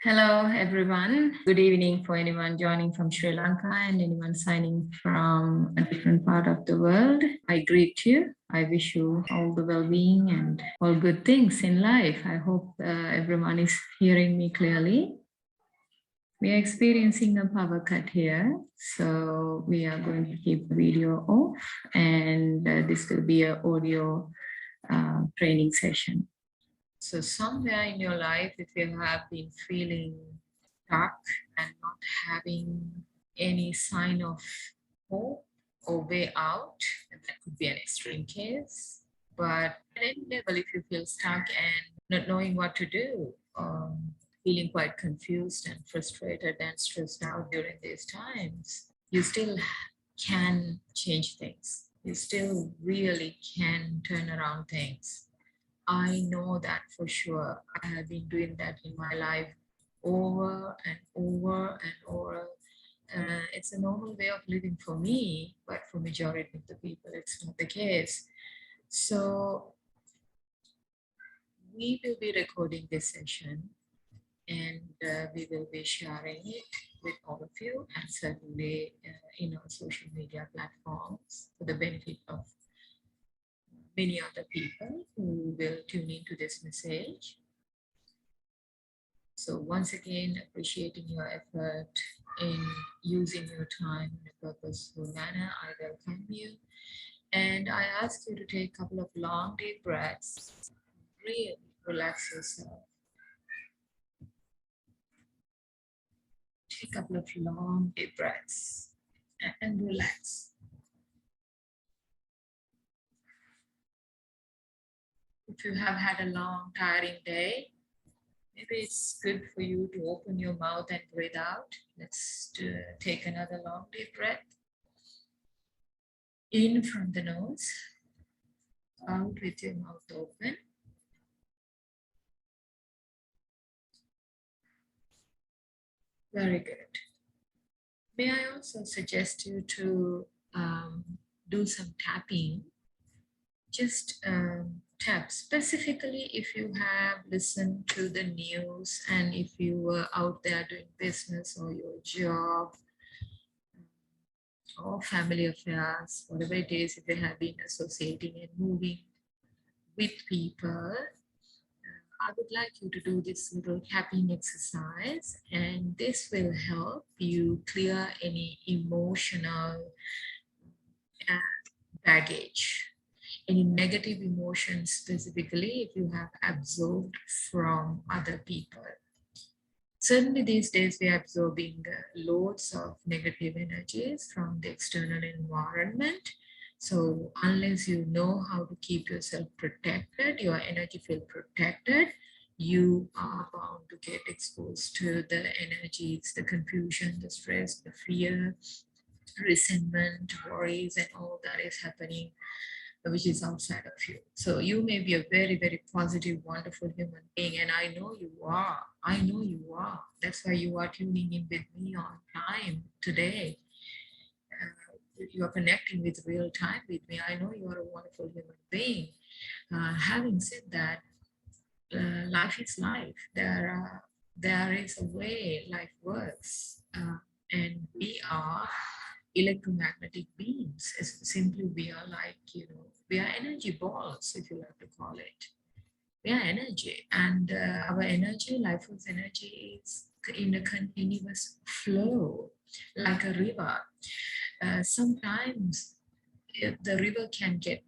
Hello, everyone. Good evening for anyone joining from Sri Lanka and anyone signing from a different part of the world. I greet you. I wish you all the well-being and all good things in life. I hope everyone is hearing me clearly. We are experiencing a power cut here, so we are going to keep the video off, and this will be an audio training session. So somewhere in your life, if you have been feeling stuck and not having any sign of hope or way out, that could be an extreme case. But at any level, if you feel stuck and not knowing what to do, feeling quite confused and frustrated and stressed out during these times, you still can change things. You still really can turn around things. I know that for sure. I have been doing that in my life over and over and over. It's a normal way of living for me, but for majority of the people, it's not the case. So we will be recording this session, and we will be sharing it with all of you, and certainly in our social media platforms for the benefit of many other people who will tune into this message. So once again, appreciating your effort in using your time in a purposeful manner, I welcome you. And I ask you to take a couple of long, deep breaths. Really relax yourself. Take a couple of long, deep breaths and relax. If you have had a long, tiring day, maybe it's good for you to open your mouth and breathe out. Let's take another long, deep breath. In from the nose, out with your mouth open. Very good. May I also suggest you to do some tapping? Just tap specifically if you have listened to the news and if you were out there doing business or your job or family affairs, whatever it is, if you have been associating and moving with people, I would like you to do this little tapping exercise, and this will help you clear any emotional baggage, any negative emotions, specifically if you have absorbed from other people. Certainly these days we are absorbing loads of negative energies from the external environment. So unless you know how to keep yourself protected, your energy feel protected, you are bound to get exposed to the energies, the confusion, the stress, the fear, resentment, worries, and all that is happening, which is outside of you. So you may be a very, very positive, wonderful human being, and I know you are. I know you are. That's why you are tuning in with me on time today. You are connecting with real time with me. I know you are a wonderful human being. Having said that, life is life. There is a way life works, and we are electromagnetic beings. Simply, we are like, we are energy balls, if you like to call it. We are energy, and our energy, life force energy, is in a continuous flow, like a river. Sometimes the river can get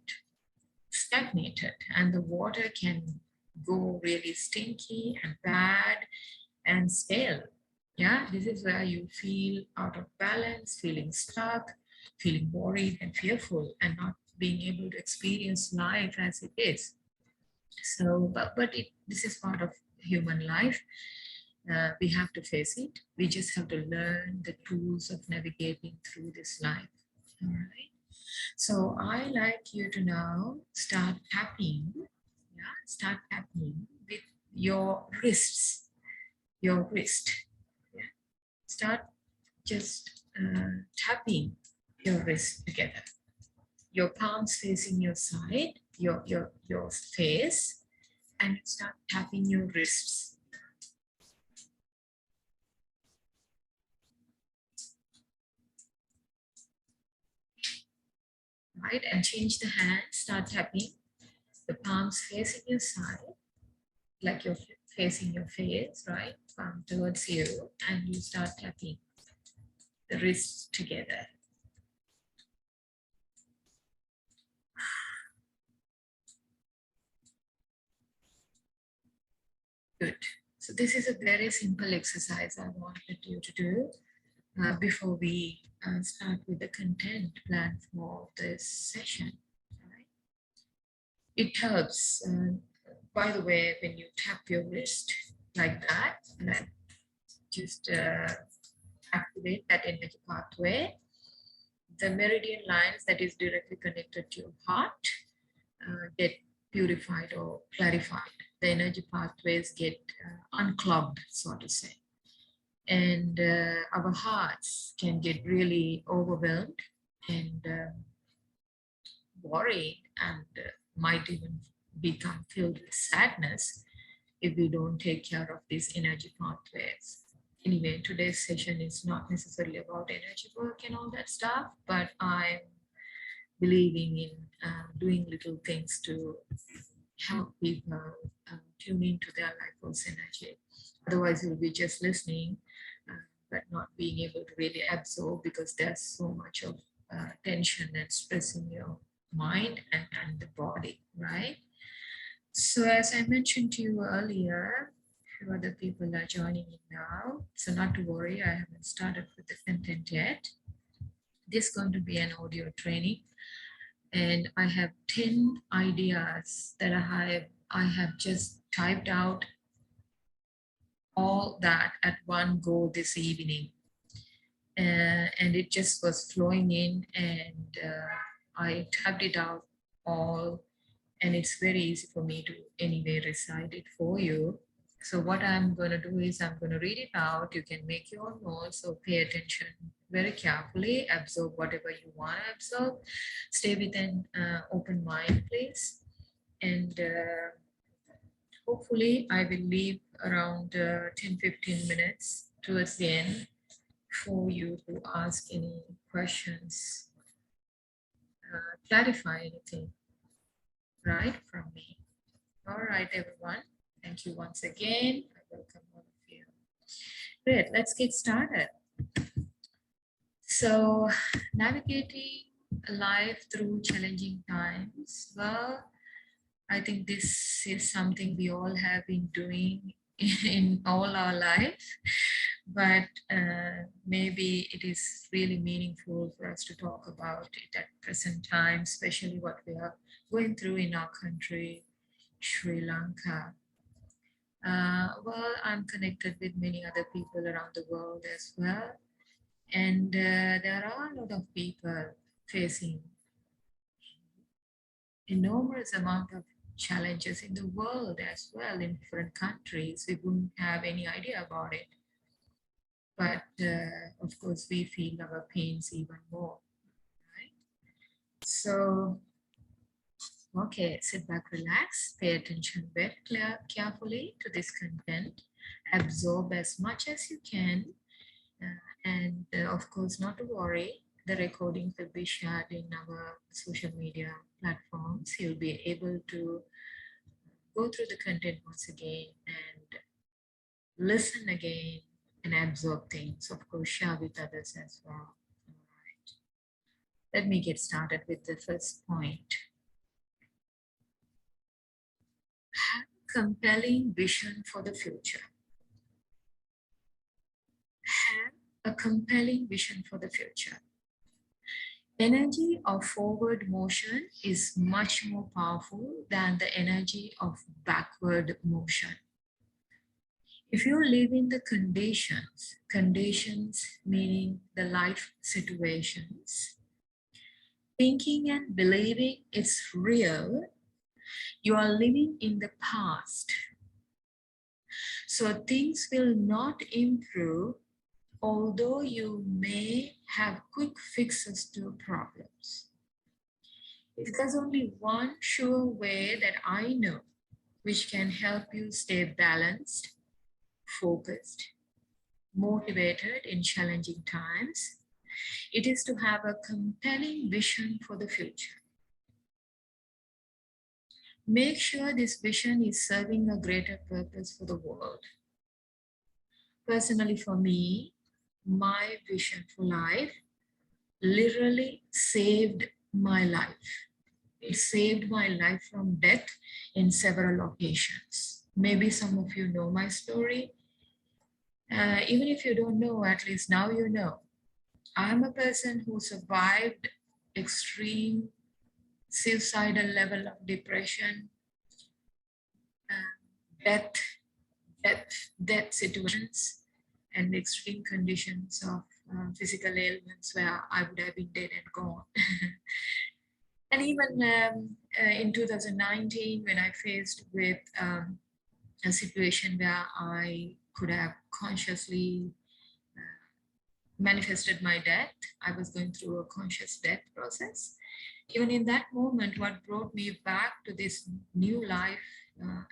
stagnated, and the water can go really stinky and bad and stale. Yeah, this is where you feel out of balance, feeling stuck, feeling worried and fearful, and not being able to experience life as it is. So, this is part of human life. We have to face it. We just have to learn the tools of navigating through this life. All right. So I like you to now start tapping. Yeah, start tapping with your wrists. Your wrist. Yeah. Start just tapping your wrist together. Your palms facing your side, your face, and you start tapping your wrists. right? And change the hand, start tapping the palms facing your side, like you're facing your face, right? Palm towards you, and you start tapping the wrists together. Good. So this is a very simple exercise I wanted you to do before we start with the content plan for this session. Right? It helps, by the way, when you tap your wrist like that, and then just activate that energy pathway, the meridian lines that is directly connected to your heart get purified or clarified. The energy pathways get unclogged, so to say. And our hearts can get really overwhelmed and worried and might even become filled with sadness if we don't take care of these energy pathways. Anyway, today's session is not necessarily about energy work and all that stuff, but I'm believing in doing little things to help people tune into their life force energy. Otherwise, you'll be just listening, but not being able to really absorb because there's so much of tension and stress in your mind and the body, right? So as I mentioned to you earlier, a few other people are joining in now. So not to worry, I haven't started with the content yet. This is going to be an audio training, and I have 10 ideas that I have just typed out all that at one go this evening. And it just was flowing in, and I typed it out all, and it's very easy for me to anyway recite it for you. So what I'm going to do is I'm going to read it out. You can make your own notes, so pay attention very carefully, absorb whatever you want to absorb. Stay with an open mind, please. And hopefully I will leave around 10-15 minutes towards the end for you to ask any questions, clarify anything, right, from me. All right, everyone. Thank you once again. I welcome all of you. Great, let's get started. So, navigating life through challenging times. Well, I think this is something we all have been doing in all our life, but maybe it is really meaningful for us to talk about it at present time, especially what we are going through in our country, Sri Lanka. Well, I'm connected with many other people around the world as well. And there are a lot of people facing enormous amount of challenges in the world as well, in different countries. We wouldn't have any idea about it. But of course, we feel our pains even more, right? So, okay, sit back, relax, pay attention very carefully to this content, absorb as much as you can, and of course, not to worry, the recordings will be shared in our social media platforms. You'll be able to go through the content once again and listen again and absorb things. Of course, share with others as well. All right. Let me get started with the first point. Have a compelling vision for the future. Have a compelling vision for the future. Energy of forward motion is much more powerful than the energy of backward motion. If you live in the conditions meaning the life situations, thinking and believing it's real, you are living in the past. So things will not improve, although you may have quick fixes to problems. If there's only one sure way that I know which can help you stay balanced, focused, motivated in challenging times, It is to have a compelling vision for the future. Make sure this vision is serving a greater purpose for the world. Personally, for me, my vision for life literally saved my life. It saved my life from death in several occasions. Maybe some of you know my story. Even if you don't know, at least now you know. I'm a person who survived extreme suicidal level of depression, death, death situations, and extreme conditions of physical ailments where I would have been dead and gone. And even in 2019, when I faced with a situation where I could have consciously manifested my death, I was going through a conscious death process. Even in that moment, what brought me back to this new life and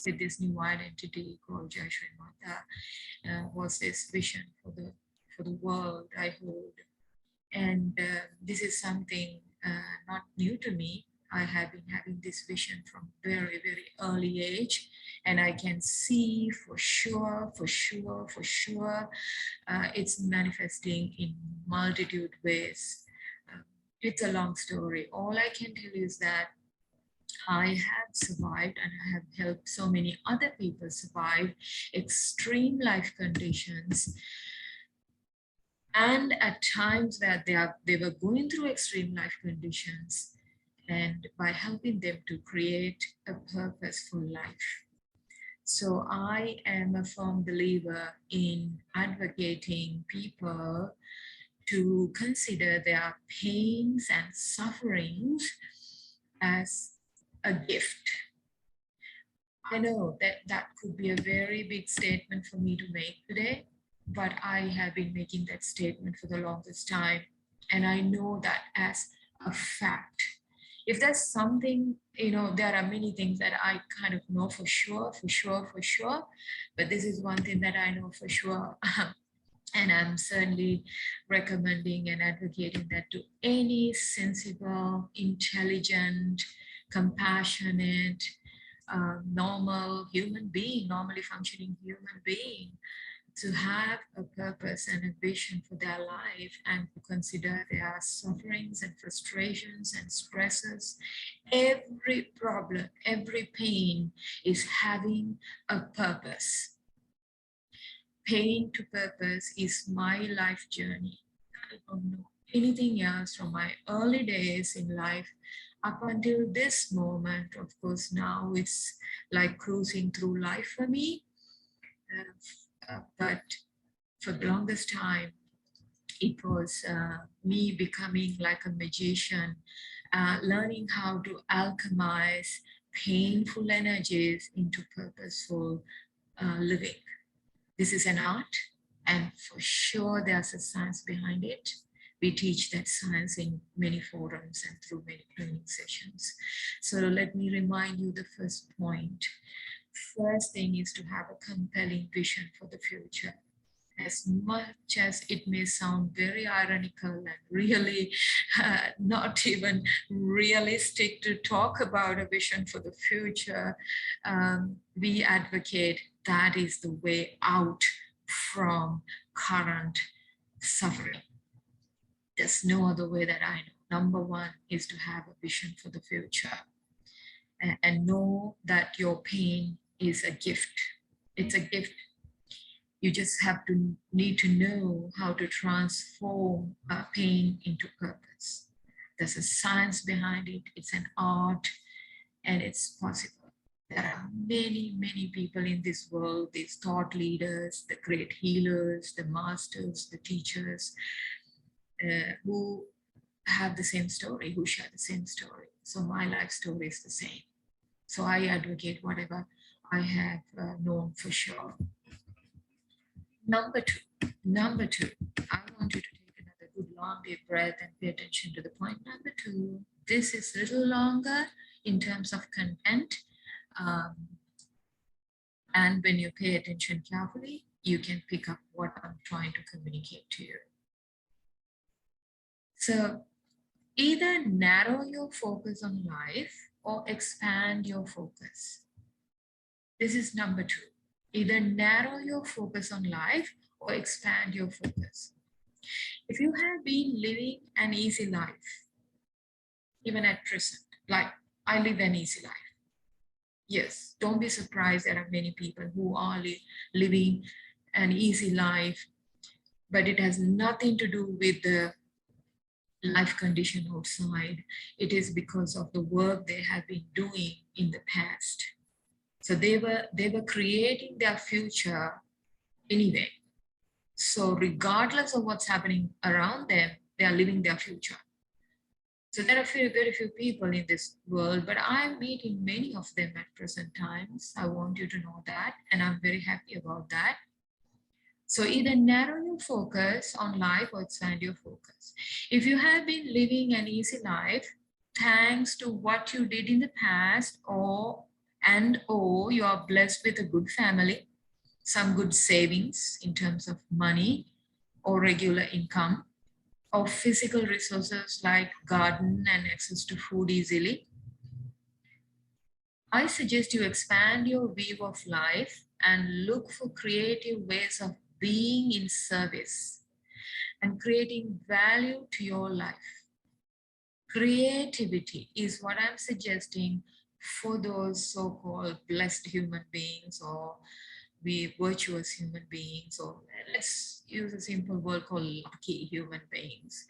with this new identity called JayaShri Maathaa was this vision for the world I hold. And this is something not new to me. I have been having this vision from very, very early age, and I can see for sure, it's manifesting in multitude ways. It's a long story. All I can tell you is that I have survived and I have helped so many other people survive extreme life conditions. And at times where they were going through extreme life conditions, and by helping them to create a purposeful life. So I am a firm believer in advocating people to consider their pains and sufferings as a gift. I know that that could be a very big statement for me to make today, but I have been making that statement for the longest time. And I know that as a fact. If there's something, there are many things that I kind of know for sure, but this is one thing that I know for sure. And I'm certainly recommending and advocating that to any sensible, intelligent, compassionate, normal human being, normally functioning human being, to have a purpose and a vision for their life and to consider their sufferings and frustrations and stresses. Every problem, every pain is having a purpose. Pain to purpose is my life journey. I don't know anything else from my early days in life up until this moment. Of course, now it's like cruising through life for me. But for the longest time, it was me becoming like a magician, learning how to alchemize painful energies into purposeful living. This is an art, and for sure there's a science behind it. We teach that science in many forums and through many training sessions. So let me remind you the first point. First thing is to have a compelling vision for the future. As much as it may sound very ironical and really not even realistic to talk about a vision for the future, we advocate that is the way out from current suffering. There's no other way that I know. Number one is to have a vision for the future and know that your pain is a gift. It's a gift. You just have to need to know how to transform pain into purpose. There's a science behind it. It's an art, and it's possible. There are many, many people in this world, these thought leaders, the great healers, the masters, the teachers, who have the same story, who share the same story. So my life story is the same. So I advocate whatever I have known for sure. Number two, I want you to take another good long deep breath and pay attention to the point number two. This is a little longer in terms of content. And when you pay attention carefully, you can pick up what I'm trying to communicate to you. So either narrow your focus on life or expand your focus. This is number two. Either narrow your focus on life or expand your focus. If you have been living an easy life, even at present, like I live an easy life. Yes, don't be surprised there are many people who are living an easy life, but it has nothing to do with the life condition outside. It is because of the work they have been doing in the past. So they were creating their future anyway. So regardless of what's happening around them, they are living their future. So there are very few people in this world, but I'm meeting many of them at present times. I want you to know that, and I'm very happy about that. So either narrow your focus on life or expand your focus. If you have been living an easy life, thanks to what you did in the past, or you are blessed with a good family, some good savings in terms of money or regular income, or physical resources like garden and access to food easily, I suggest you expand your view of life and look for creative ways of being in service and creating value to your life. Creativity is what I'm suggesting for those so-called blessed human beings, or we virtuous human beings, or let's use a simple word called lucky human beings.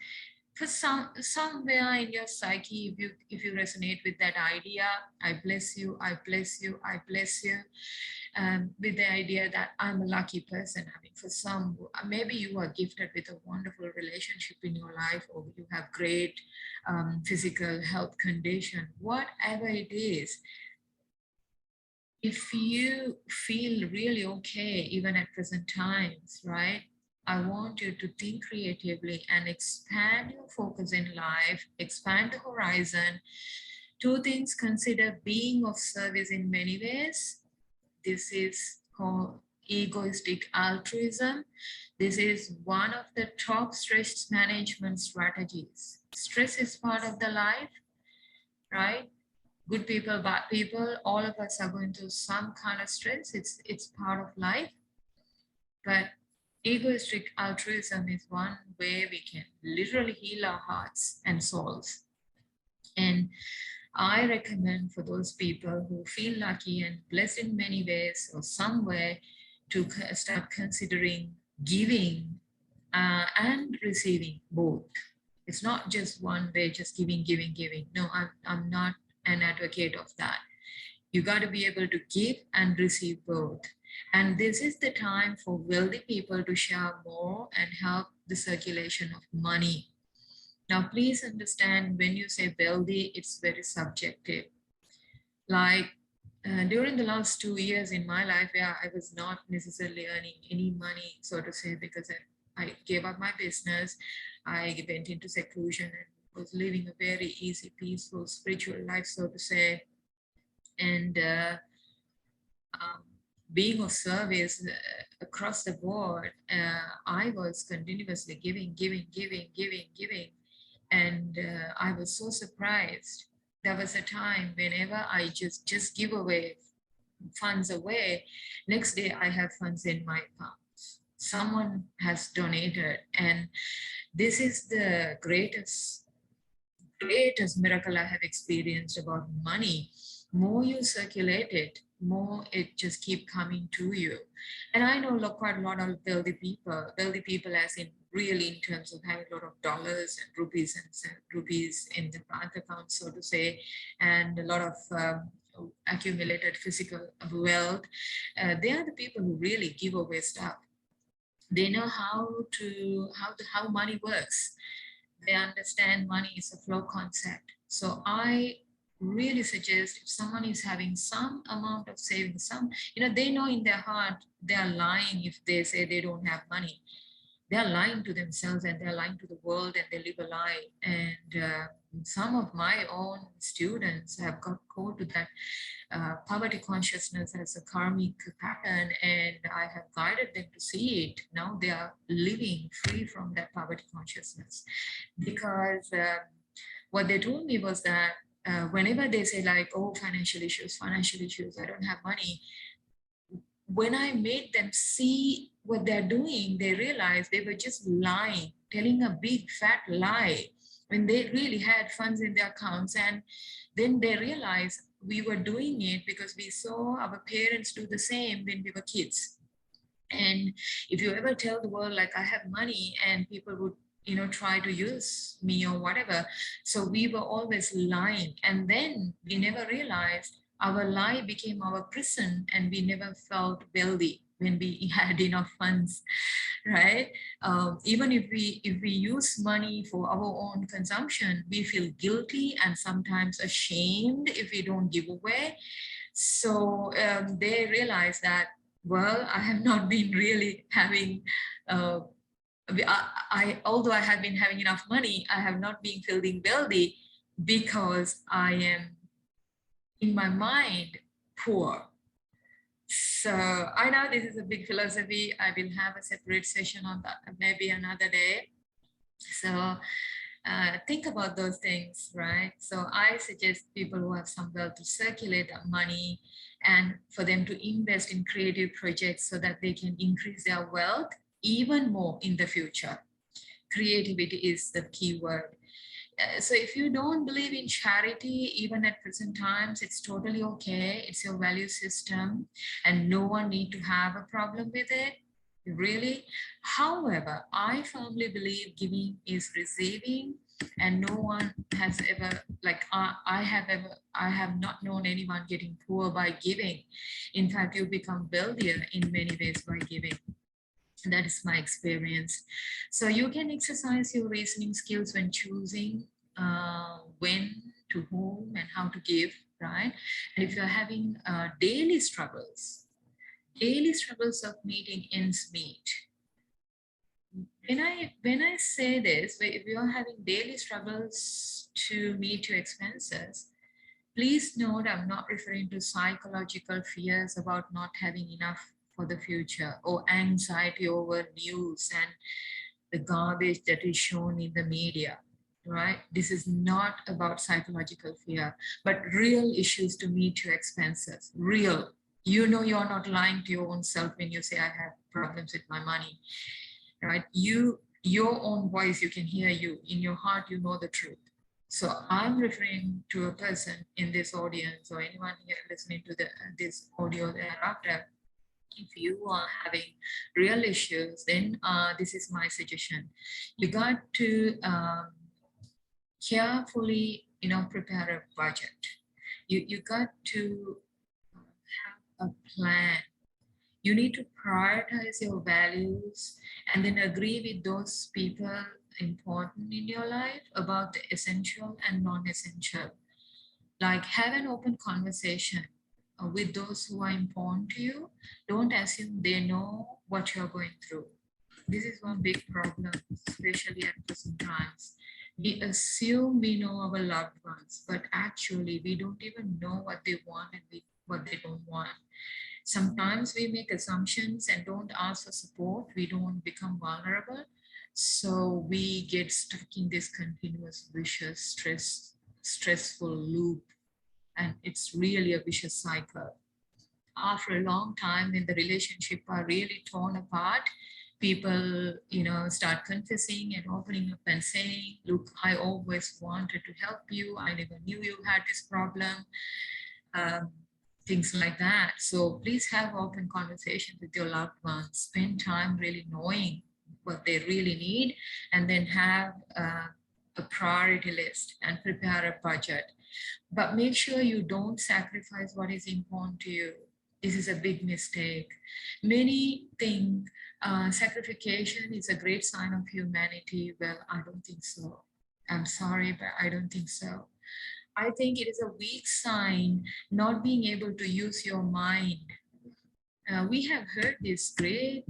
For somewhere in your psyche, if you resonate with that idea, I bless you, I bless you, I bless you, with the idea that I'm a lucky person. I mean, for some, maybe you are gifted with a wonderful relationship in your life, or you have great physical health condition, whatever it is. If you feel really okay, even at present times, right? I want you to think creatively and expand your focus in life, expand the horizon. Two things: consider being of service in many ways. This is called egoistic altruism. This is one of the top stress management strategies. Stress is part of the life, right? Good people, bad people, all of us are going through some kind of stress. It's part of life. But egoistic altruism is one way we can literally heal our hearts and souls. And I recommend for those people who feel lucky and blessed in many ways or some way to start considering giving and receiving both. It's not just one way, just giving, giving, giving. No, I'm not an advocate of that. You got to be able to give and receive both. And this is the time for wealthy people to share more and help the circulation of money. Now, please understand, when you say wealthy, it's very subjective. Like during the last 2 years in my life, where I was not necessarily earning any money, so to say, because I gave up my business, I went into seclusion and was living a very easy, peaceful, spiritual life, so to say. And um, being of service across the board, I was continuously giving, giving, giving, giving, giving. And I was so surprised. There was a time whenever I just give away funds away, next day I have funds in my account. Someone has donated, and this is the greatest miracle I have experienced about money. More you circulate it, more it just keep coming to you. And I know quite a lot of wealthy people as in really in terms of having a lot of dollars and rupees in the bank account, so to say, and a lot of accumulated physical wealth. They are the people who really give away stuff. They know how money works. They understand money is a flow concept. So I really suggest, if someone is having some amount of savings, they know in their heart they are lying if they say they don't have money. they're lying to themselves and they're lying to the world, and they live a lie. And some of my own students have got caught to that poverty consciousness as a karmic pattern, and I have guided them to see it. Now they are living free from that poverty consciousness, because what they told me was that whenever they say like, oh, financial issues, I don't have money, when I made them see what they're doing, they realized they were just lying, telling a big fat lie when they really had funds in their accounts. And then they realized we were doing it because we saw our parents do the same when we were kids. And if you ever tell the world like I have money, and people would try to use me or whatever, so we were always lying, and then we never realized our lie became our prison, and we never felt wealthy when we had enough funds, right? Even if we use money for our own consumption, we feel guilty and sometimes ashamed if we don't give away. So they realize that, well, I have not been really having, uh, although I have been having enough money, I have not been feeling wealthy because I am in my mind poor. So I know this is a big philosophy. I will have a separate session on that maybe another day. So think about those things, right? So I suggest people who have some wealth to circulate that money and for them to invest in creative projects so that they can increase their wealth even more in the future. Creativity is the key word. So if you don't believe in charity, even at present times, it's totally okay. It's your value system and no one need to have a problem with it. Really. However, I firmly believe giving is receiving, and no one has ever, like I have not known anyone getting poor by giving. In fact, you become wealthier in many ways by giving. That is my experience. So you can exercise your reasoning skills when choosing when, to whom, and how to give, right? And if you're having daily struggles of meeting ends meet. When I say this, if you're having daily struggles to meet your expenses, please note I'm not referring to psychological fears about not having enough for the future, or anxiety over news and the garbage that is shown in the media, right? This is not about psychological fear, but real issues to meet your expenses. Real. You're not lying to your own self when you say I have problems with my money, right? Your own voice, you can hear you. In your heart, you know the truth. So I'm referring to a person in this audience or anyone here listening to this audio thereafter. If you are having real issues, then this is my suggestion. You got to carefully, prepare a budget. You got to have a plan. You need to prioritize your values and then agree with those people important in your life about the essential and non-essential. Like, have an open conversation with those who are important to you. Don't assume they know what you're going through. This is one big problem, especially at present times. We assume we know our loved ones, but actually we don't even know what they want and what they don't want. Sometimes we make assumptions and don't ask for support. We don't become vulnerable. So we get stuck in this continuous vicious stressful loop. And it's really a vicious cycle. After a long time, when the relationship are really torn apart, people, start confessing and opening up and saying, look, I always wanted to help you. I never knew you had this problem. Things like that. So please have open conversations with your loved ones. Spend time really knowing what they really need, and then have a priority list and prepare a budget. But make sure you don't sacrifice what is important to you. This is a big mistake. Many think sacrification is a great sign of humanity. Well, I don't think so. I'm sorry, but I don't think so. I think it is a weak sign not being able to use your mind We have heard these great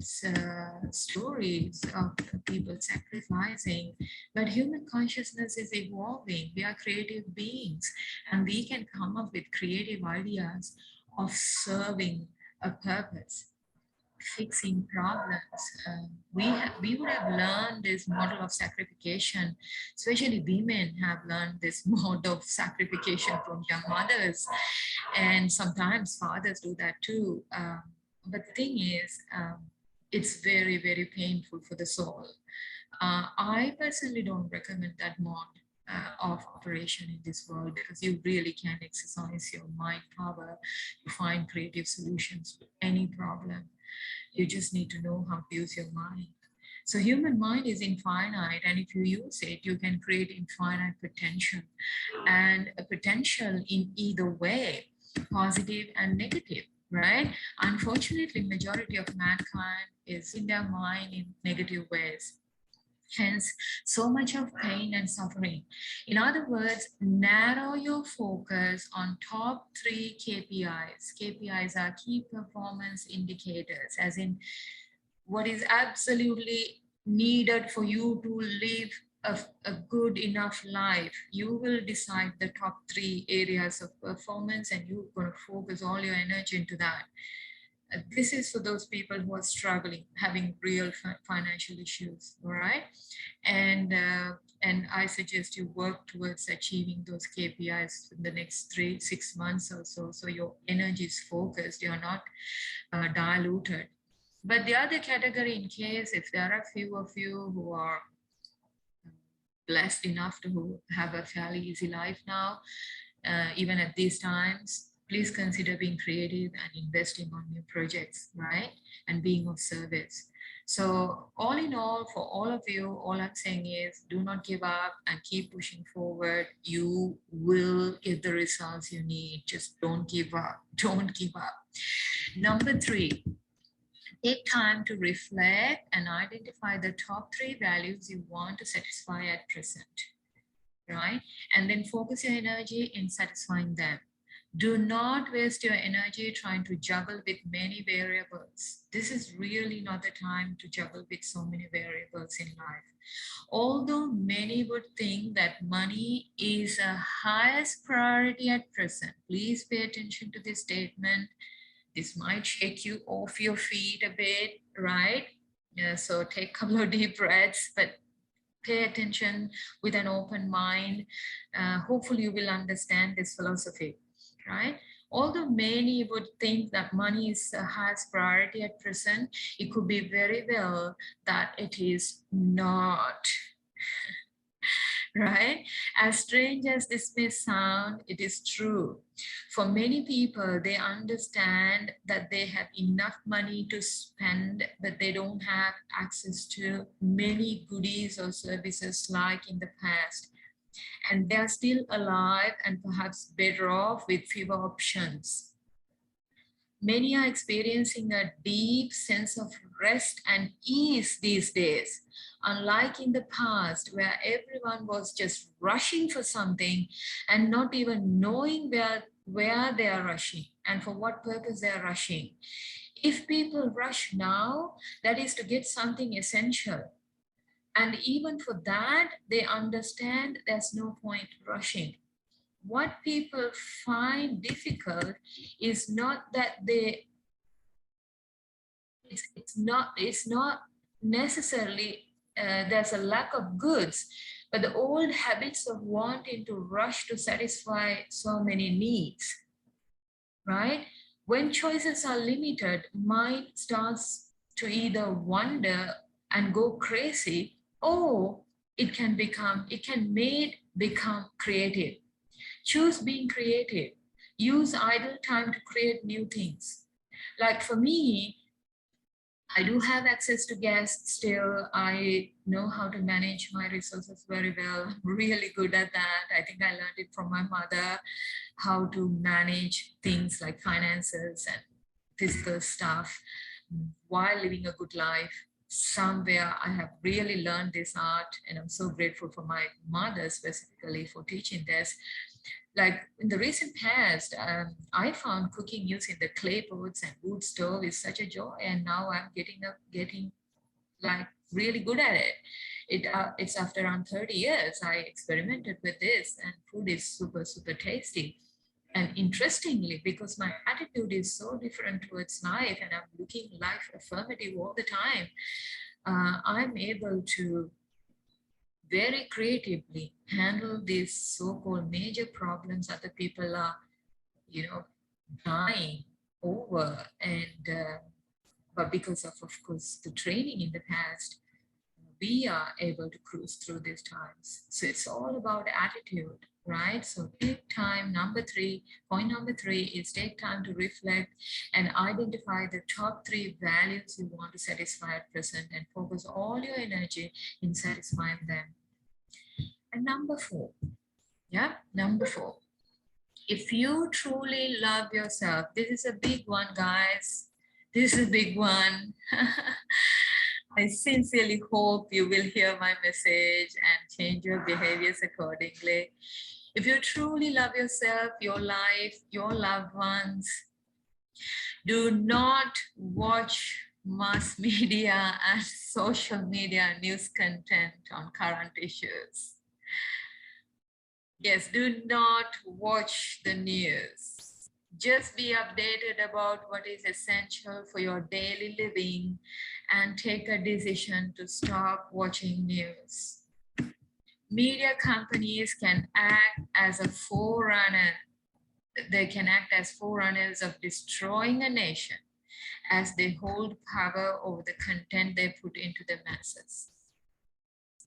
stories of people sacrificing, but human consciousness is evolving. We are creative beings, and we can come up with creative ideas of serving a purpose, fixing problems. We would have learned this model of sacrification, especially women have learned this mode of sacrification from their mothers, and sometimes fathers do that too. But the thing is, it's very, very painful for the soul. I personally don't recommend that mode of operation in this world, because you really can exercise your mind power to find creative solutions to any problem. You just need to know how to use your mind. So human mind is infinite, and if you use it, you can create infinite potential, and a potential in either way, positive and negative, right? Unfortunately, majority of mankind is in their mind in negative ways. Hence, so much of pain and suffering. In other words, narrow your focus on top 3 KPIs. KPIs are key performance indicators, as in what is absolutely needed for you to live a good enough life. You will decide the top 3 areas of performance, and you're going to focus all your energy into that. This is for those people who are struggling, having real financial issues, all right? And I suggest you work towards achieving those KPIs in the next 3-6 months or so, so your energy is focused, you're not diluted. But the other category, in case if there are a few of you who are blessed enough to have a fairly easy life now, even at these times, please consider being creative and investing on new projects, right? And being of service. So all in all, for all of you, all I'm saying is do not give up and keep pushing forward. You will get the results you need. Just don't give up. Don't give up. Number 3, take time to reflect and identify the top 3 values you want to satisfy at present, right? And then focus your energy in satisfying them. Do not waste your energy trying to juggle with many variables. This is really not the time to juggle with so many variables in life. Although many would think that money is a highest priority at present, please pay attention to this statement. This might shake you off your feet a bit, right? Yeah, so take a couple of deep breaths, but pay attention with an open mind. Hopefully you will understand this philosophy, right? Although many would think that money is the highest priority at present, it could be very well that it is not. Right? As strange as this may sound, it is true. For many people, they understand that they have enough money to spend, but they don't have access to many goodies or services like in the past. And they're still alive and perhaps better off with fewer options. Many are experiencing a deep sense of rest and ease these days, unlike in the past where everyone was just rushing for something and not even knowing where they are rushing and for what purpose they are rushing. If people rush now, that is to get something essential. And even for that, they understand there's no point rushing. What people find difficult is not that it's not necessarily there's a lack of goods, but the old habits of wanting to rush to satisfy so many needs, right? When choices are limited, mind starts to either wonder and go crazy, or it can become creative. Choose being creative. Use idle time to create new things. Like for me, I do have access to gas still. I know how to manage my resources very well. I'm really good at that. I think I learned it from my mother, how to manage things like finances and physical stuff while living a good life. Somewhere I have really learned this art, and I'm so grateful for my mother specifically for teaching this. Like in the recent past, I found cooking using the clay pots and wood stove is such a joy, and now I'm getting like really good at it. It's after around 30 years I experimented with this, and food is super tasty. And interestingly, because my attitude is so different towards life, and I'm looking life affirmative all the time, I'm able to very creatively handle these so-called major problems other people are, you know, dying over. And but because of course, the training in the past, we are able to cruise through these times. So it's all about attitude, right? So take time. Point number three is take time to reflect and identify the top three values you want to satisfy at present, and focus all your energy in satisfying them. And number four, number four, if you truly love yourself, this is a big one, guys. This is a big one. I sincerely hope you will hear my message and change your behaviors accordingly. If you truly love yourself, your life, your loved ones, do not watch mass media and social media news content on current issues. Yes, do not watch the news. Just be updated about what is essential for your daily living and take a decision to stop watching news. Media companies can act as a forerunner. They can act as forerunners of destroying a nation, as they hold power over the content they put into the masses.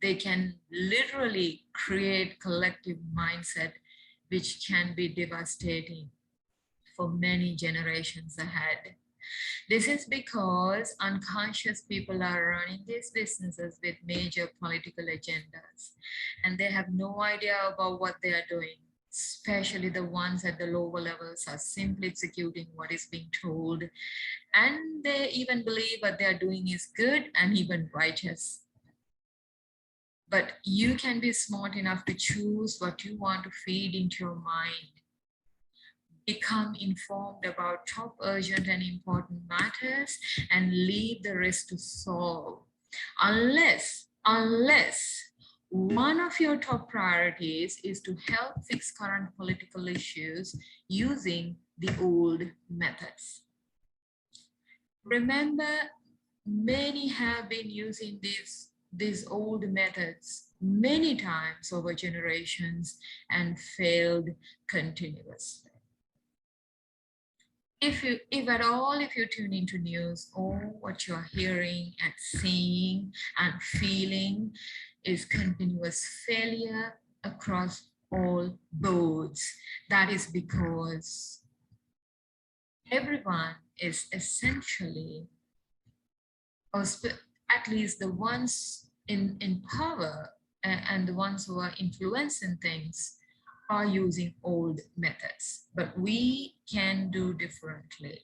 They can literally create collective mindset, which can be devastating for many generations ahead. This is because unconscious people are running these businesses with major political agendas, and they have no idea about what they are doing. Especially the ones at the lower levels are simply executing what is being told, and they even believe what they are doing is good and even righteous. But you can be smart enough to choose what you want to feed into your mind. Become informed about top urgent and important matters and leave the rest to solve. Unless one of your top priorities is to help fix current political issues using the old methods. Remember, many have been using these old methods many times over generations and failed continuously. If you tune into news, all what you're hearing and seeing and feeling is continuous failure across all boards. That is because everyone is essentially, or at least the ones in power and the ones who are influencing things, are using old methods. But we can do differently.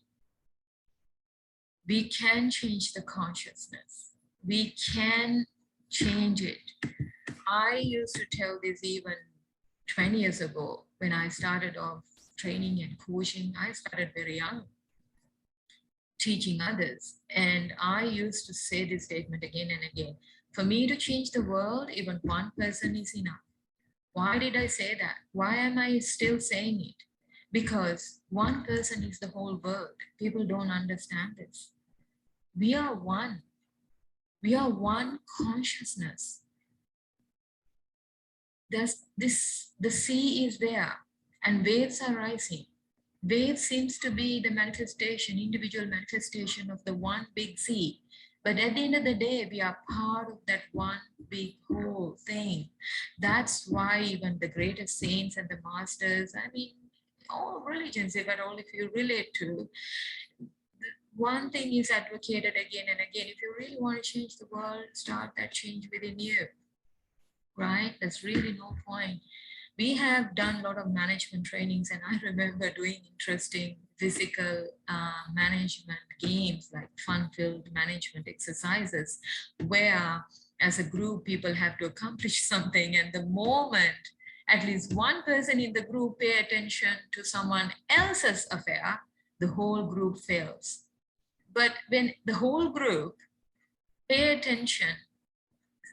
We can change the consciousness. We can change it. I used to tell this even 20 years ago when I started off training and coaching. I started very young, teaching others. And I used to say this statement again and again. For me to change the world, even one person is enough. Why did I say that? Why am I still saying it? Because one person is the whole world. People don't understand this. We are one. We are one consciousness. The sea is there and waves are rising. Wave seems to be the manifestation, individual manifestation of the one big sea. But at the end of the day, we are part of that one big whole thing. That's why even the greatest saints and the masters, I mean, all religions, if at all, if you relate to, one thing is advocated again and again. If you really want to change the world, start that change within you, right? There's really no point. We have done a lot of management trainings, and I remember doing interesting physical management games like fun-filled management exercises where as a group people have to accomplish something, and the moment at least one person in the group pay attention to someone else's affair, the whole group fails. But when the whole group pay attention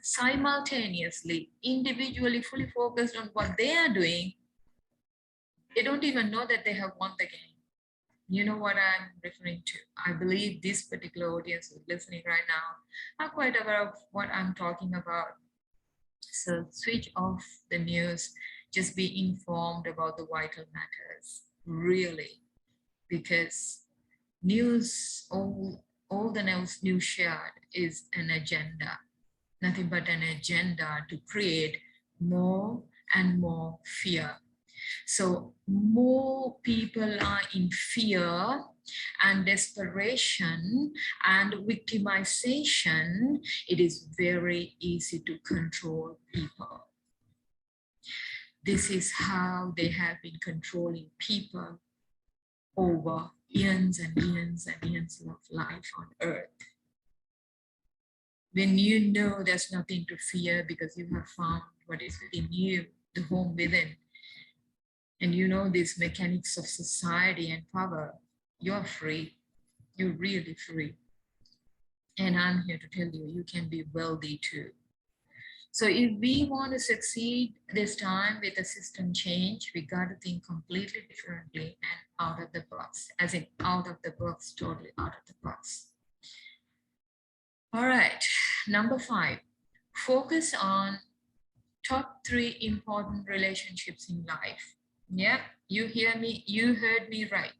simultaneously, individually, fully focused on what they are doing, they don't even know that they have won the game. You know what I'm referring to. I believe this particular audience who's listening right now are quite aware of what I'm talking about. So switch off the news, just be informed about the vital matters, really, because news, all the news shared is an agenda, nothing but an agenda to create more and more fear. So more people are in fear and desperation and victimization. It is very easy to control people. This is how they have been controlling people over eons and eons and eons of life on earth. When you know there's nothing to fear because you have found what is within you, the home within, and you know these mechanics of society and power, you're free. You're really free. And I'm here to tell you, you can be wealthy too. So if we want to succeed this time with a system change, we got to think completely differently and out of the box, as in out of the box, totally out of the box. All right, number 5, focus on top 3 important relationships in life. Yeah, you hear me, you heard me right.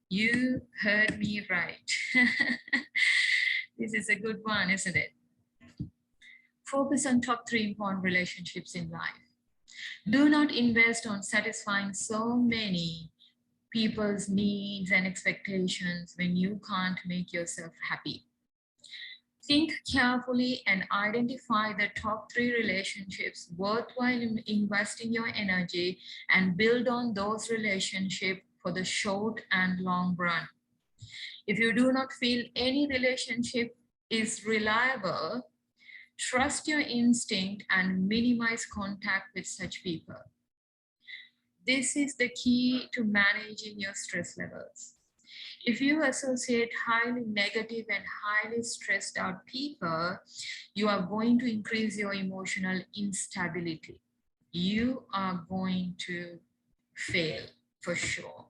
You heard me right. This is a good one, isn't it? Focus on top 3 important relationships in life. Do not invest on satisfying so many people's needs and expectations when you can't make yourself happy. Think carefully and identify the top 3 relationships worthwhile investing your energy and build on those relationships for the short and long run. If you do not feel any relationship is reliable, trust your instinct and minimize contact with such people. This is the key to managing your stress levels. If you associate highly negative and highly stressed out people, you are going to increase your emotional instability. You are going to fail for sure.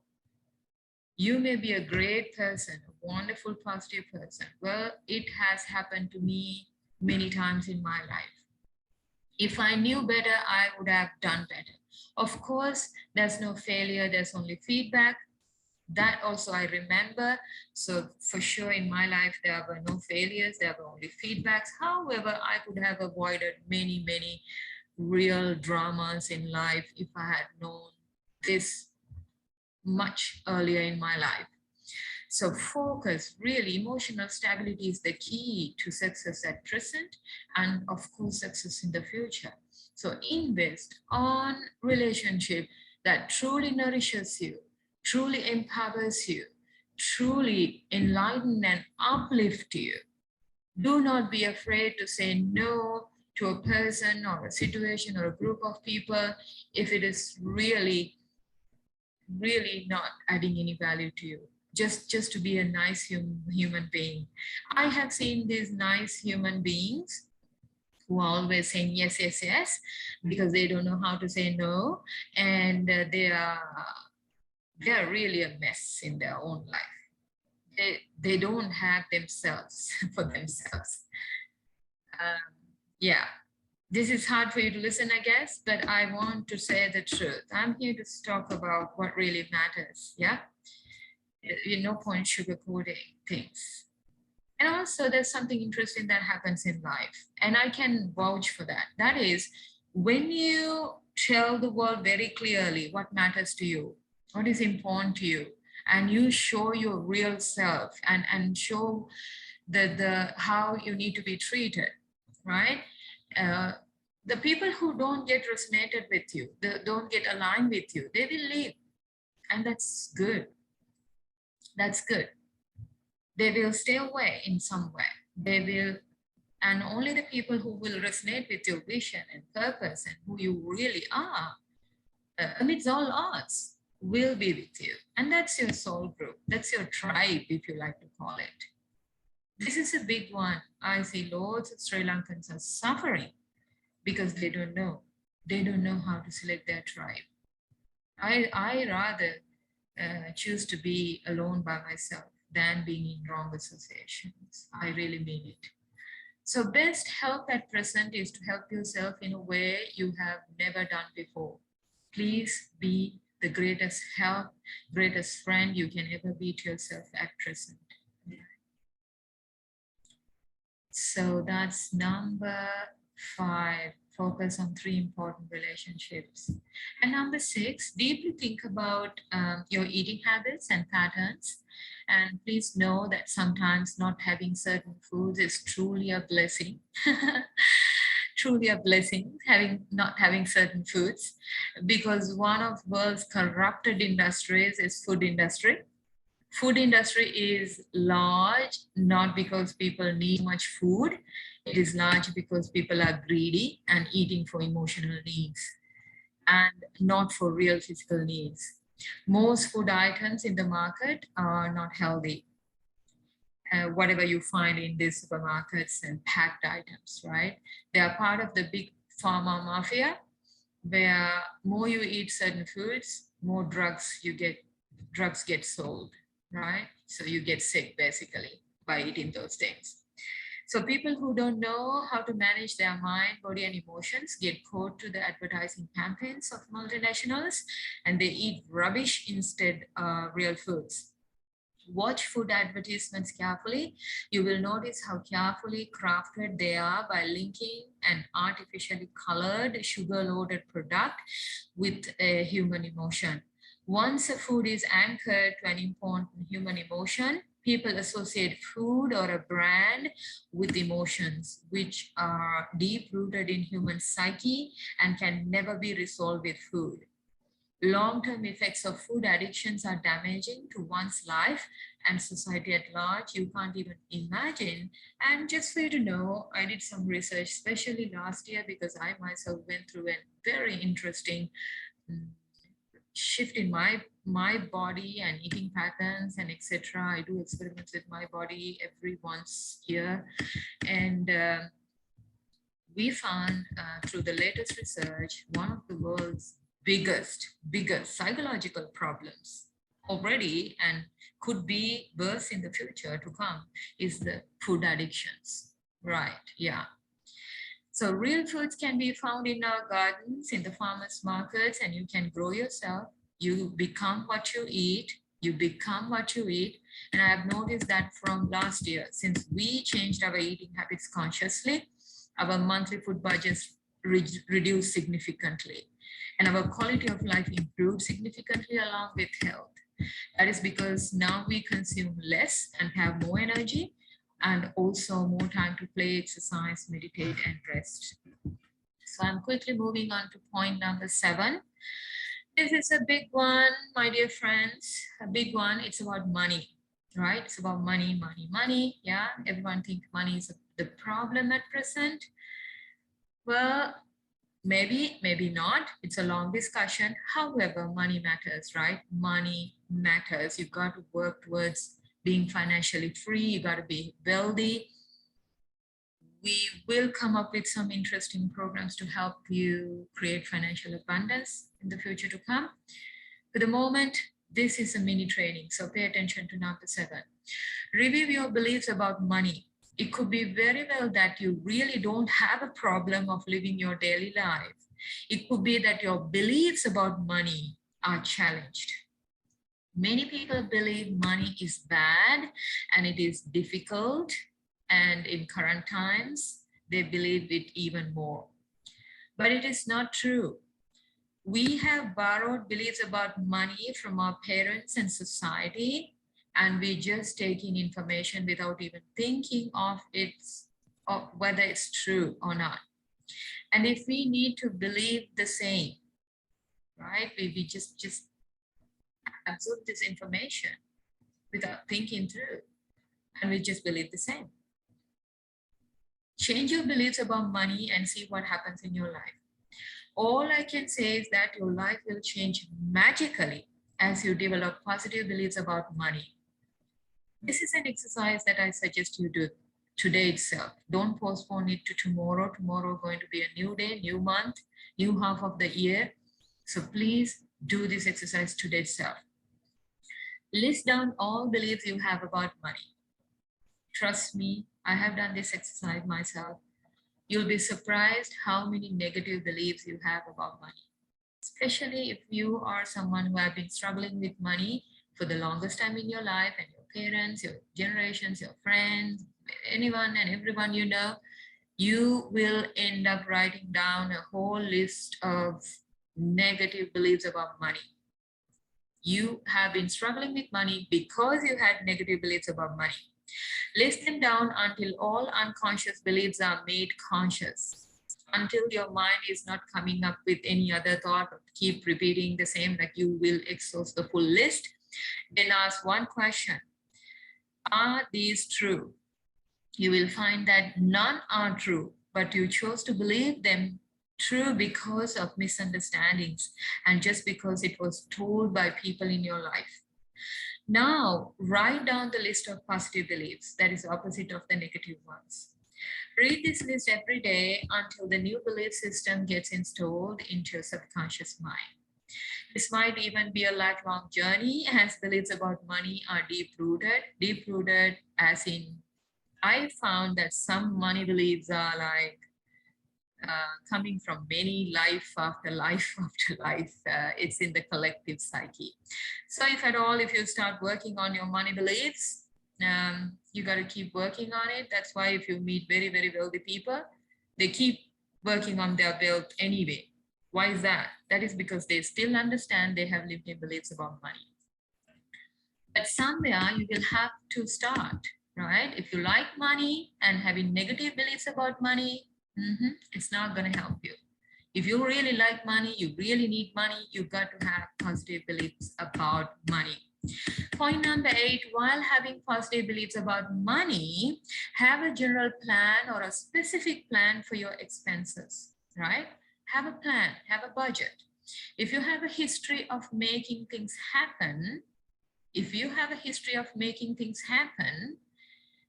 You may be a great person, a wonderful, positive person. Well, it has happened to me many times in my life. If I knew better, I would have done better. Of course, there's no failure, there's only feedback. That also I remember. So for sure in my life, there were no failures, there were only feedbacks. However, I could have avoided many, many real dramas in life if I had known this much earlier in my life. So focus, really, emotional stability is the key to success at present and of course success in the future. So invest on relationship that truly nourishes you, truly empowers you, truly enlighten and uplift you. Do not be afraid to say no to a person or a situation or a group of people if it is really not adding any value to you. Just to be a nice human being. I have seen these nice human beings who are always saying yes, yes, yes, because they don't know how to say no, and they are really a mess in their own life. They don't have themselves for themselves. Yeah, this is hard for you to listen, I guess, but I want to say the truth. I'm here to talk about what really matters. Yeah, no point sugarcoating things. And also there's something interesting that happens in life, and I can vouch for that. That is when you tell the world very clearly what matters to you, what is important to you, and you show your real self and show the how you need to be treated, right? The people who don't get resonated with you, don't get aligned with you, they will leave, and that's good. That's good. They will stay away in some way. They will And only the people who will resonate with your vision and purpose and who you really are, amidst all odds, will be with you. And that's your soul group. That's your tribe, if you like to call it. This is a big one. I see loads of Sri Lankans are suffering because they don't know. They don't know how to select their tribe. I rather choose to be alone by myself than being in wrong associations. I really mean it. So best help at present is to help yourself in a way you have never done before. Please be the greatest help, greatest friend you can ever be to yourself at present. So that's number 5. Focus on 3 important relationships. And number 6, deeply think about your eating habits and patterns. And please know that sometimes not having certain foods is truly a blessing. Truly a blessing, not having certain foods, because one of world's corrupted industries is food industry. Food industry is large, not because people need much food. It is large because people are greedy and eating for emotional needs and not for real physical needs. Most food items in the market are not healthy. Whatever you find in these supermarkets and packed items, right? They are part of the big pharma mafia, where more you eat certain foods, more drugs get sold, right? So you get sick basically by eating those things. So people who don't know how to manage their mind, body, and emotions get caught to the advertising campaigns of multinationals, and they eat rubbish instead of real foods. Watch food advertisements carefully. You will notice how carefully crafted they are by linking an artificially colored, sugar-loaded product with a human emotion. Once a food is anchored to an important human emotion, people associate food or a brand with emotions which are deep-rooted in human psyche and can never be resolved with food. Long-term effects of food addictions are damaging to one's life and society at large. You can't even imagine. And just for you to know, I did some research, especially last year, because I myself went through a very interesting shift in my body and eating patterns and etc. I do experiments with my body every once a year, and we found through the latest research, one of the world's biggest psychological problems already and could be worse in the future to come is the food addictions. Right, yeah. So real foods can be found in our gardens, in the farmers markets, and you can grow yourself. You become what you eat. You become what you eat. And I have noticed that from last year, since we changed our eating habits consciously, our monthly food budgets reduced significantly. And our quality of life improved significantly along with health. That is because now we consume less and have more energy and also more time to play, exercise, meditate, and rest. So I'm quickly moving on to point number 7. This is a big one, my dear friends, a big one. It's about money, right? It's about money, money, money. Yeah, everyone thinks money is the problem at present. Well, maybe, maybe not. It's a long discussion. However, money matters, right? Money matters. You've got to work towards being financially free. You got to be wealthy. We will come up with some interesting programs to help you create financial abundance in the future to come. For the moment, this is a mini training, so pay attention to number 7. Review your beliefs about money. It could be very well that you really don't have a problem of living your daily life. It could be that your beliefs about money are challenged. Many people believe money is bad and it is difficult, and in current times, they believe it even more. But it is not true. We have borrowed beliefs about money from our parents and society, and we just take in information without even thinking of whether it's true or not. And if we need to believe the same, right, we just absorb this information without thinking through, and we just believe the same. Change your beliefs about money and see what happens in your life. All I can say is that your life will change magically as you develop positive beliefs about money. This is an exercise that I suggest you do today itself. Don't postpone it to tomorrow. Tomorrow going to be a new day, new month, new half of the year. So please do this exercise today itself. List down all beliefs you have about money. Trust me, I have done this exercise myself. You'll be surprised how many negative beliefs you have about money. Especially if you are someone who have been struggling with money for the longest time in your life, and your parents, your generations, your friends, anyone and everyone you know, you will end up writing down a whole list of negative beliefs about money. You have been struggling with money because you had negative beliefs about money. List them down until all unconscious beliefs are made conscious. Until your mind is not coming up with any other thought, or keep repeating the same, like you will exhaust the full list. Then ask one question: are these true? You will find that none are true, but you chose to believe them true because of misunderstandings and just because it was told by people in your life. Now, write down the list of positive beliefs that is opposite of the negative ones. Read this list every day until the new belief system gets installed into your subconscious mind. This might even be a lifelong journey, as beliefs about money are deep-rooted as in, I found that some money beliefs are like coming from many life after life after life. It's in the collective psyche. So if you start working on your money beliefs, you got to keep working on it. That's why if you meet very, very wealthy people, they keep working on their wealth anyway. Why is that? That is because they still understand they have limiting beliefs about money. But somewhere you will have to start, right? If you like money and having negative beliefs about money, it's not going to help you. If you really like money, you really need money, you got to have positive beliefs about money. Point number 8, while having positive beliefs about money, have a general plan or a specific plan for your expenses, right? Have a plan, have a budget. If you have a history of making things happen,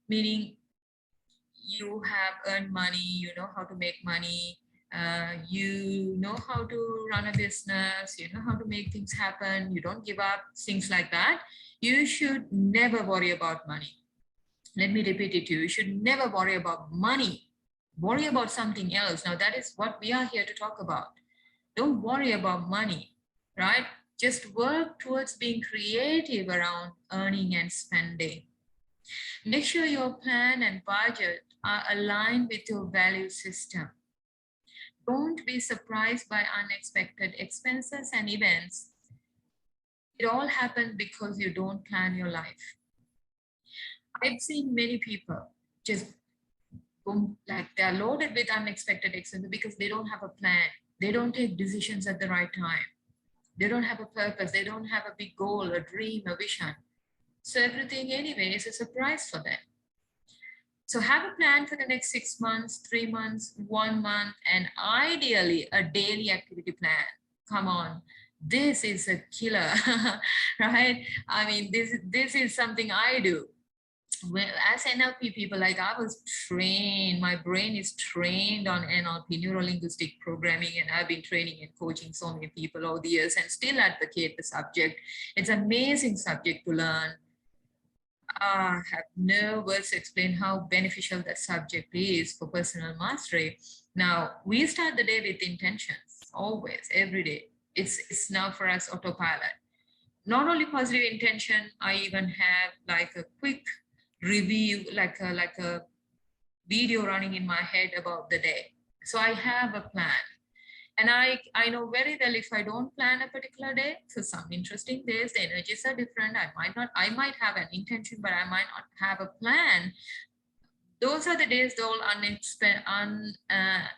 meaning you have earned money, you know how to make money, you know how to run a business, you know how to make things happen, you don't give up, things like that, you should never worry about money. Let me repeat it to you. You should never worry about money. Worry about something else. Now, that is what we are here to talk about. Don't worry about money, right? Just work towards being creative around earning and spending. Make sure your plan and budget are aligned with your value system. Don't be surprised by unexpected expenses and events. It all happens because you don't plan your life. I've seen many people just boom, like they're loaded with unexpected expenses because they don't have a plan. They don't take decisions at the right time. They don't have a purpose. They don't have a big goal, a dream, a vision. So everything anyway is a surprise for them. So have a plan for the next 6 months, 3 months, 1 month, and ideally a daily activity plan. Come on, this is a killer, right? I mean, this is something I do. Well, as NLP people, like I was trained, my brain is trained on NLP, neuro-linguistic programming, and I've been training and coaching so many people over the years and still advocate the subject. It's an amazing subject to learn. I have no words to explain how beneficial that subject is for personal mastery. Now, we start the day with intentions, always, every day. It's now for us autopilot. Not only positive intention, I even have like a quick review, like a video running in my head about the day. So I have a plan. And I know very well if I don't plan a particular day, for some interesting days, the energies are different. I might have an intention, but I might not have a plan. Those are the days the all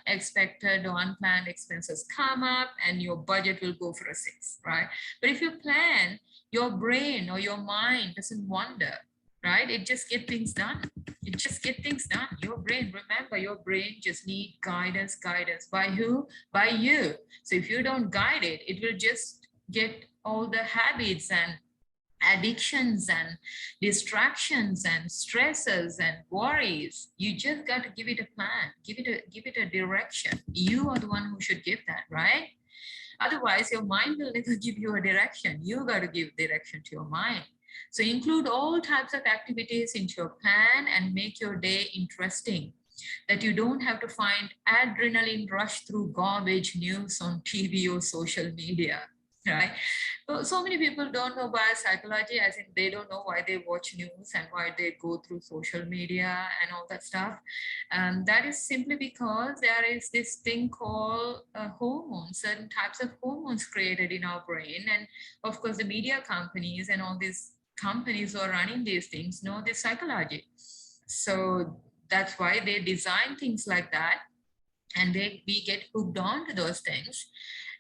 unexpected or unplanned expenses come up and your budget will go for a 6, right? But if you plan, your brain or your mind doesn't wander. right? It just get things done. It just get things done. Your brain, remember, your brain just need guidance. By who? By you. So if you don't guide it, it will just get all the habits and addictions and distractions and stresses and worries. You just got to give it a plan, give it a direction. You are the one who should give that, right? Otherwise, your mind will never give you a direction. You got to give direction to your mind. So include all types of activities into your plan and make your day interesting, that you don't have to find adrenaline rush through garbage news on TV or social media, right? So many people don't know biopsychology, as in they don't know why they watch news and why they go through social media and all that stuff. That is simply because there is this thing called hormones, certain types of hormones created in our brain. And of course, the media companies and all these companies who are running these things know this psychology. So that's why they design things like that. And we get hooked on to those things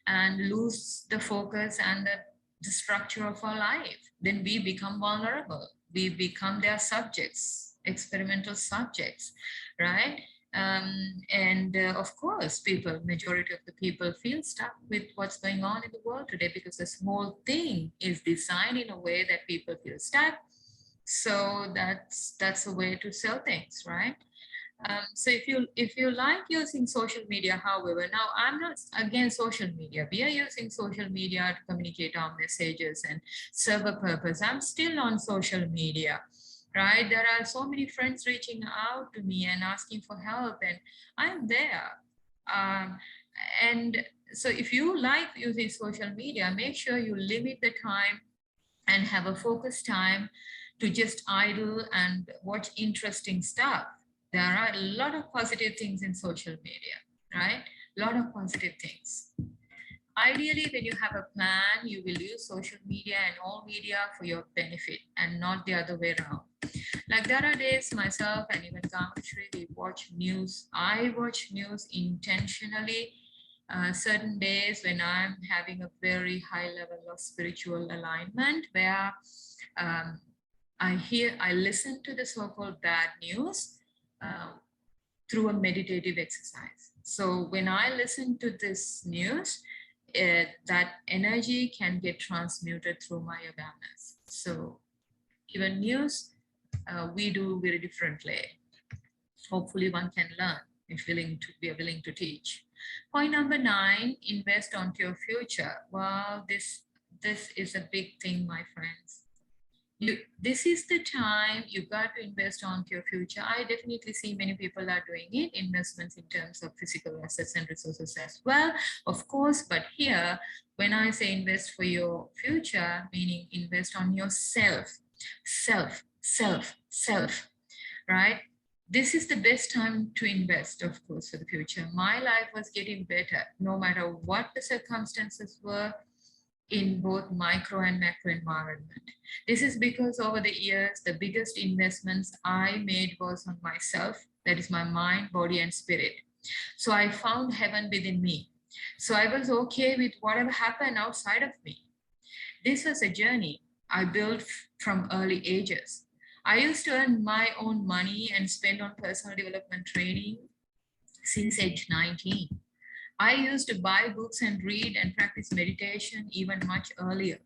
and lose the focus and the structure of our life. Then we become vulnerable. We become their subjects, experimental subjects, right? Of course, majority of the people feel stuck with what's going on in the world today, because this whole thing is designed in a way that people feel stuck. So that's a way to sell things, right? So if you like using social media, however, now I'm not against social media. We are using social media to communicate our messages and serve a purpose. I'm still on social media, right? There are so many friends reaching out to me and asking for help, and I'm there. Um, and so if you like using social media, make sure you limit the time and have a focused time to just idle and watch interesting stuff. There are a lot of positive things in social media, right? A lot of positive things. Ideally, when you have a plan, you will use social media and all media for your benefit and not the other way around. Like there are days myself and even JayaShri, we watch news. I watch news intentionally. Certain days when I'm having a very high level of spiritual alignment, where I listen to the so-called bad news uh, through a meditative exercise. So when I listen to this news, that energy can get transmuted through my awareness. So even news, we do very differently. Hopefully one can learn if we are willing to teach. Point number 9, invest onto your future. Well, this is a big thing, my friends. This is the time you got to invest onto your future. I definitely see many people are doing it, investments in terms of physical assets and resources as well, of course. But here, when I say invest for your future, meaning invest on yourself, self, right? This is the best time to invest, of course, for the future. My life was getting better, no matter what the circumstances were, in both micro and macro environment. This is because over the years, the biggest investments I made was on myself, that is my mind, body, and spirit. So I found heaven within me. So I was okay with whatever happened outside of me. This was a journey I built from early ages. I used to earn my own money and spend on personal development training since age 19. I used to buy books and read and practice meditation even much earlier.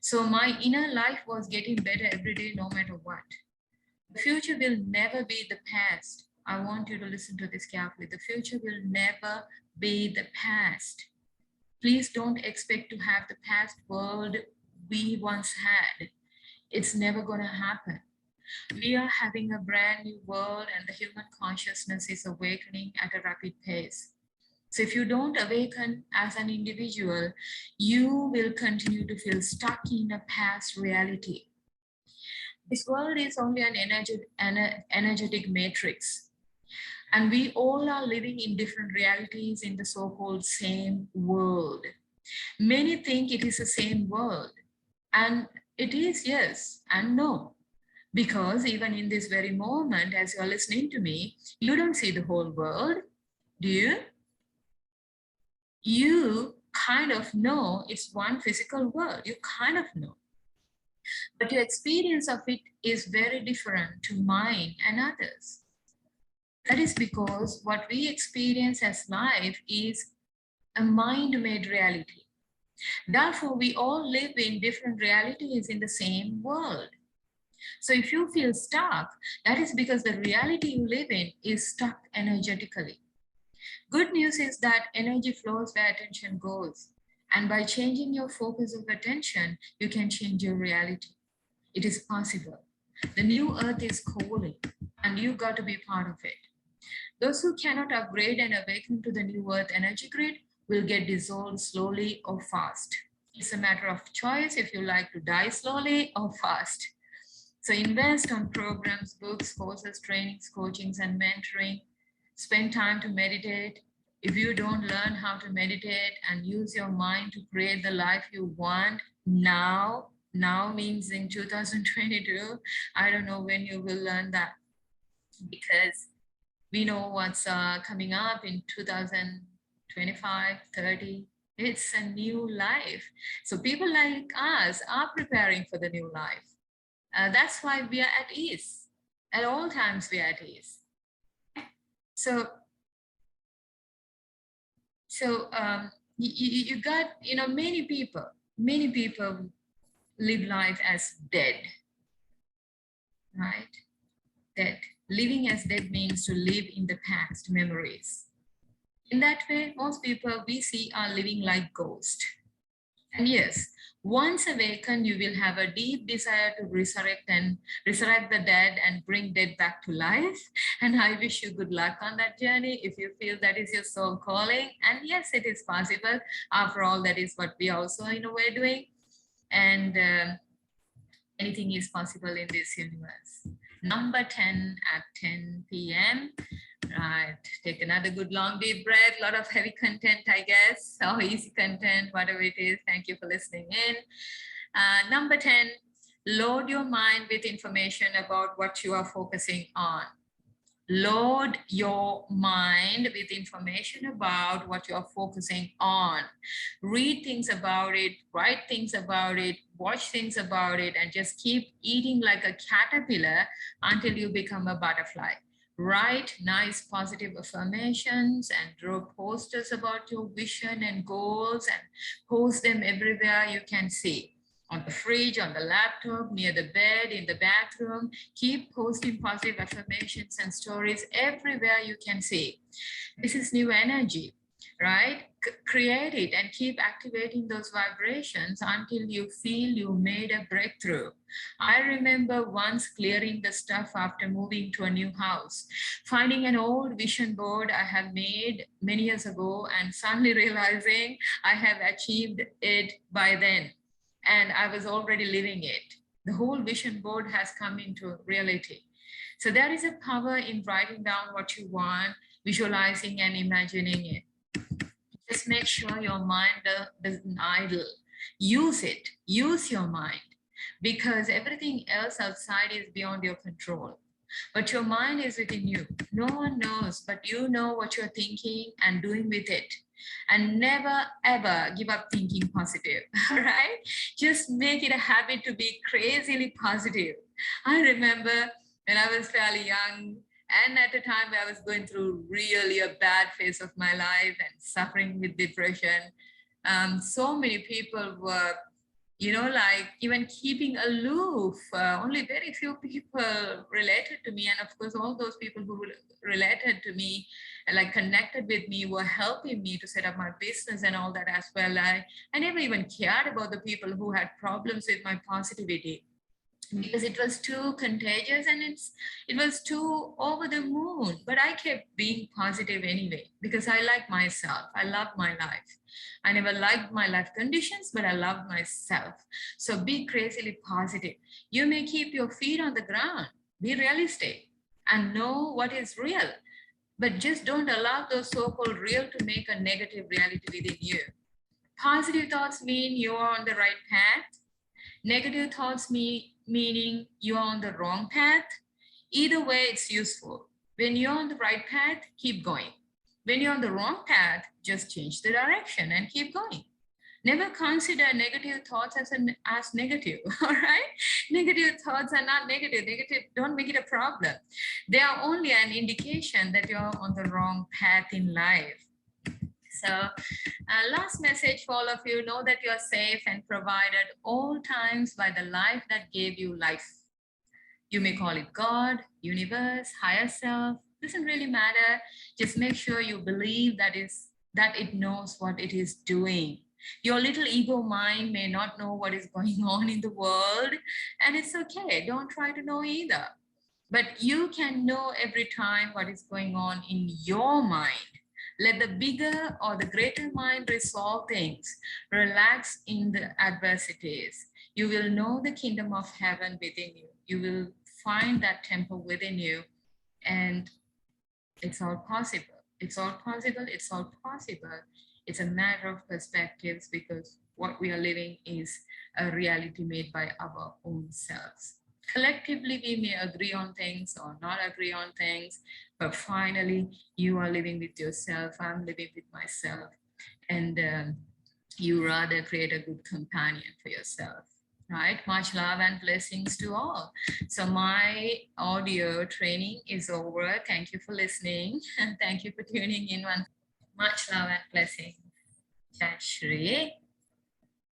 So my inner life was getting better every day, no matter what. The future will never be the past. I want you to listen to this carefully. The future will never be the past. Please don't expect to have the past world we once had. It's never going to happen. We are having a brand new world, and the human consciousness is awakening at a rapid pace. So if you don't awaken as an individual, you will continue to feel stuck in a past reality. This world is only an energetic matrix. And we all are living in different realities in the so-called same world. Many think it is the same world. And it is, yes and no. Because even in this very moment, as you're listening to me, you don't see the whole world, do you? You kind of know it's one physical world. You kind of know. But your experience of it is very different to mine and others. That is because what we experience as life is a mind-made reality. Therefore, we all live in different realities in the same world. So if you feel stuck, that is because the reality you live in is stuck energetically. Good news is that energy flows where attention goes. And by changing your focus of attention, you can change your reality. It is possible. The new earth is calling, and you got to be part of it. Those who cannot upgrade and awaken to the new earth energy grid will get dissolved slowly or fast. It's a matter of choice if you like to die slowly or fast. So invest on programs, books, courses, trainings, coachings, and mentoring. Spend time to meditate. If you don't learn how to meditate and use your mind to create the life you want now means in 2022, I don't know when you will learn that, because we know what's coming up in 2025, 30. It's a new life. So people like us are preparing for the new life. That's why we are at ease. At all times we are at ease. So you got, many people live life as dead, right? Dead. Living as dead means to live in the past memories. In that way, most people we see are living like ghosts. And yes, once awakened, you will have a deep desire to resurrect the dead and bring dead back to life. And I wish you good luck on that journey if you feel that is your soul calling. And yes, it is possible. After all, that is what we also in a way doing. And anything is possible in this universe. Number 10 at 10 p.m. Right, take another good long deep breath. A lot of heavy content, I guess, or easy content, whatever it is. Thank you for listening in. Number 10, load your mind with information about what you are focusing on. Load your mind with information about what you're focusing on. Read things about it, write things about it, watch things about it, and just keep eating like a caterpillar until you become a butterfly. Write nice positive affirmations and draw posters about your vision and goals and post them everywhere you can see. On the fridge, on the laptop, near the bed, in the bathroom. Keep posting positive affirmations and stories everywhere you can see. This is new energy, right? Create it and keep activating those vibrations until you feel you made a breakthrough. I remember once clearing the stuff after moving to a new house, finding an old vision board I had made many years ago and suddenly realizing I have achieved it by then. And I was already living it. The whole vision board has come into reality. So there is a power in writing down what you want, visualizing and imagining it. Just make sure your mind doesn't idle. Use it, use your mind, because everything else outside is beyond your control. But your mind is within you. No one knows, but you know what you're thinking and doing with it. And never ever give up thinking positive, all right? Just make it a habit to be crazily positive. I remember when I was fairly young, and at a time where I was going through really a bad phase of my life and suffering with depression, so many people were, like even keeping aloof. Only very few people related to me. And of course, all those people who related to me, like connected with me, were helping me to set up my business and all that as well. I never even cared about the people who had problems with my positivity, because it was too contagious and it was too over the moon. But I kept being positive anyway, because I like myself. I love my life. I never liked my life conditions, but I love myself. So be crazily positive. You may keep your feet on the ground, be realistic, and know what is real. But just don't allow those so-called real to make a negative reality within you. Positive thoughts mean you are on the right path. Negative thoughts meaning you're on the wrong path. Either way, it's useful. When you're on the right path, keep going. When you're on the wrong path, just change the direction and keep going. Never consider negative thoughts as negative, all right? Negative thoughts are not negative. Negative, don't make it a problem. They are only an indication that you're on the wrong path in life. So last message for all of you, know that you're safe and provided all times by the life that gave you life. You may call it God, universe, higher self, doesn't really matter. Just make sure you believe that it knows what it is doing. Your little ego mind may not know what is going on in the world, and it's okay. Don't try to know either. But you can know every time what is going on in your mind. Let the bigger or the greater mind resolve things. Relax in the adversities. You will know the kingdom of heaven within you. You will find that temple within you, and it's all possible. It's all possible. It's all possible. It's a matter of perspectives, because what we are living is a reality made by our own selves. Collectively, we may agree on things or not agree on things, but finally, you are living with yourself. I'm living with myself. And you rather create a good companion for yourself, right? Much love and blessings to all. So my audio training is over. Thank you for listening, and thank you for tuning in. Much love and blessings. JayaShri.